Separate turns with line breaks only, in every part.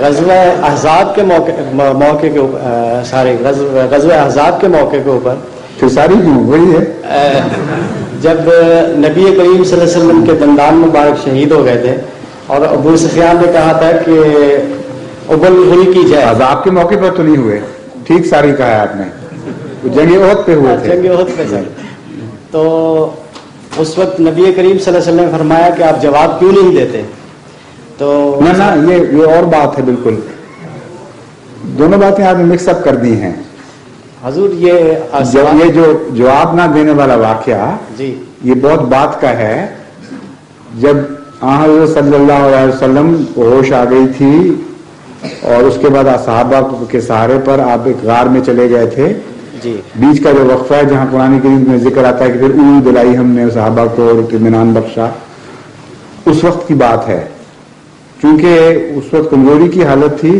غزوہ احزاب کے موقع کے اوپر غزوہ احزاب کے موقع کے اوپر
تو ساری کیوں وہی ہے،
جب نبی کریم صلی اللہ علیہ وسلم کے دندان مبارک شہید ہو گئے تھے اور ابو سفیان نے کہا تھا کہ ابل غل کی جائے.
عذاب کے موقع پر تو نہیں ہوئے، ٹھیک ساری کہا ہے آپ نے، جنگ احد پہ ہوئے تھے.
جنگ احد پہ سر. تو اس وقت نبی کریم صلی اللہ علیہ وسلم نے فرمایا کہ آپ جواب کیوں نہیں دیتے؟ تو
نہ یہ اور بات ہے، بالکل دونوں باتیں آپ نے مکس اپ کر دی ہیں
حضور. یہ
جو جواب نہ دینے والا واقعہ
جی
یہ بہت بات کا ہے. جب حضرت صلی اللہ علیہ وسلم کو ہوش آ گئی تھی اور اس کے بعد صحابہ کے سہارے پر آپ ایک غار میں چلے گئے تھے
جی،
بیچ کا جو وقفہ ہے جہاں قرآن کریم میں ذکر آتا ہے کہ پھر اونگ دلائی ہم نے صحابہ کو اور اطمینان بخشا، اس وقت کی بات ہے. چونکہ اس وقت کمزوری کی حالت تھی،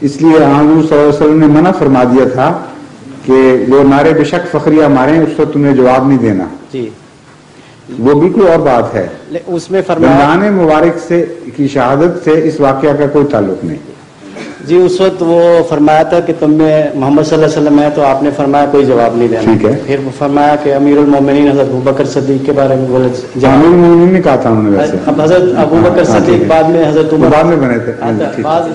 اس لیے حضور صلی اللہ علیہ وسلم نے منع فرما دیا تھا کہ وہ نعرے بے شک فخریہ ماریں، اس وقت تمہیں جواب نہیں دینا.
جی
وہ بالکل اور بات ہے.
اس میں فرمایا
رمضان مبارک سے کی شہادت سے اس واقعہ کا کوئی تعلق نہیں.
جی اس وقت وہ فرمایا تھا کہ تم میں محمد صلی اللہ علیہ وسلم ہے، تو آپ نے فرمایا کوئی جواب نہیں دینا.
ٹھیک ہے.
پھر وہ فرمایا کہ امیر المومنین حضرت ابوبکر صدیق کے بارے میں بولے.
امیر المومنین نے کہا تھا انہوں نے ویسے.
اب حضرت ابوبکر صدیق بعد میں حضرت عمر
بعد میں بنے تھے.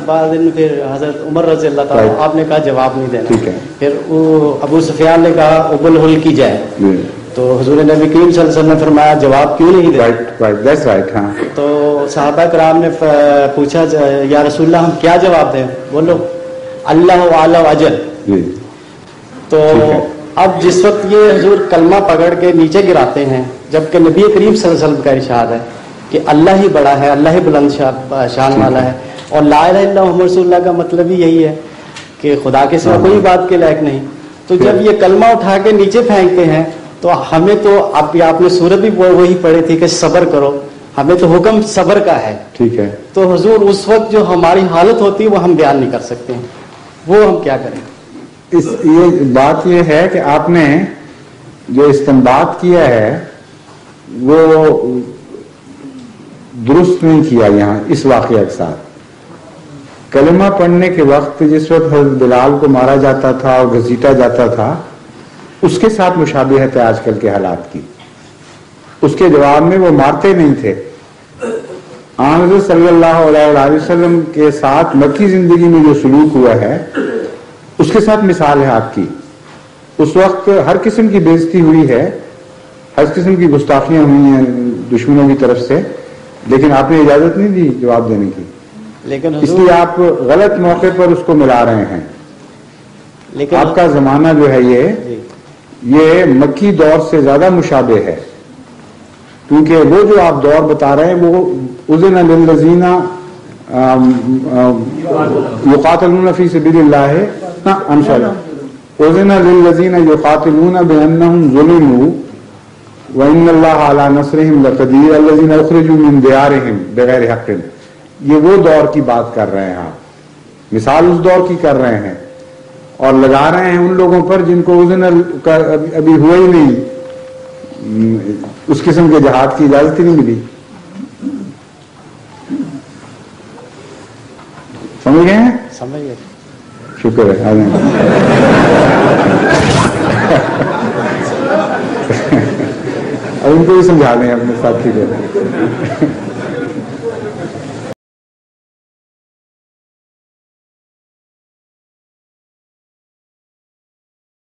بعد دن پھر حضرت عمر رضی اللہ تعالیٰ، آپ نے کہا جواب نہیں دینا.
ٹھیک ہے.
پھر وہ ابو سفیان نے کہا ابل ہل کی جائے، تو حضور نبی کریم صلی اللہ علیہ وسلم نے فرمایا جواب کیوں نہیں دینا.
That's right. ہاں.
تو صحابہ کرام نے پوچھا یا رسول اللہ ہم کیا جواب دیں؟ بولو اللہ اعلی اجل. تو اب جس وقت یہ حضور کلمہ پکڑ کے نیچے گراتے ہیں، جبکہ نبی کریم صلی اللہ علیہ وسلم کا ارشاد ہے کہ اللہ ہی بڑا ہے، اللہ ہی بلند شان والا ہے، اور لا الہ الا اللہ محمد رسول اللہ کا مطلب ہی یہی ہے کہ خدا کے سوا کوئی بات کے لائق نہیں. تو جب یہ کلمہ اٹھا کے نیچے پھینکتے ہیں تو ہمیں تو آپ نے سورت بھی وہی پڑھی تھی کہ صبر کرو، ہمیں تو حکم صبر کا ہے.
ٹھیک ہے.
تو حضور اس وقت جو ہماری حالت ہوتی ہے وہ ہم بیان نہیں کر سکتے ہیں، وہ ہم کیا کریں.
یہ بات یہ ہے کہ آپ نے جو استنباط کیا ہے وہ درست نہیں کیا. یہاں اس واقعہ کے ساتھ کلمہ پڑھنے کے وقت جس وقت حضرت بلال کو مارا جاتا تھا اور گھسیٹا جاتا تھا، اس کے ساتھ مشابہت ہے آج کل کے حالات کی. اس کے جواب میں وہ مارتے نہیں تھے. حضرت صلی اللہ علیہ وسلم کے ساتھ مکی زندگی میں جو سلوک ہوا ہے اس کے ساتھ مثال ہے آپ کی. اس وقت ہر قسم کی بے عزتی ہوئی ہے، ہر قسم کی گستاخیاں ہوئی ہیں دشمنوں کی طرف سے، لیکن آپ نے اجازت نہیں دی جواب دینے کی.
لیکن
اس لیے آپ غلط موقع پر اس کو ملا رہے ہیں.
لیکن
آپ کا زمانہ جو ہے یہ مکی دور سے زیادہ مشابہ ہے، کیونکہ وہ جو آپ دور بتا رہے ہیں وہ اذن للذین یقاتلون فی سبیل اللہ ہے. اذن للذین یقاتلون بانہم ظلموا وان اللہ علی نصرہم لقدیر الذین اخرجوا من دیارہم بغیر حق. یہ وہ دور کی بات کر رہے ہیں آپ، مثال اس دور کی کر رہے ہیں اور لگا رہے ہیں ان لوگوں پر جن کو اذن ابھی ہوا ہی نہیں، اس قسم کے جہاد کی اجازت ہی نہیں ملی. سمجھ گئے ہیں؟
سمجھ گئے.
شکر ہے. اب ان کو بھی سمجھا دیں اپنے ساتھی کو.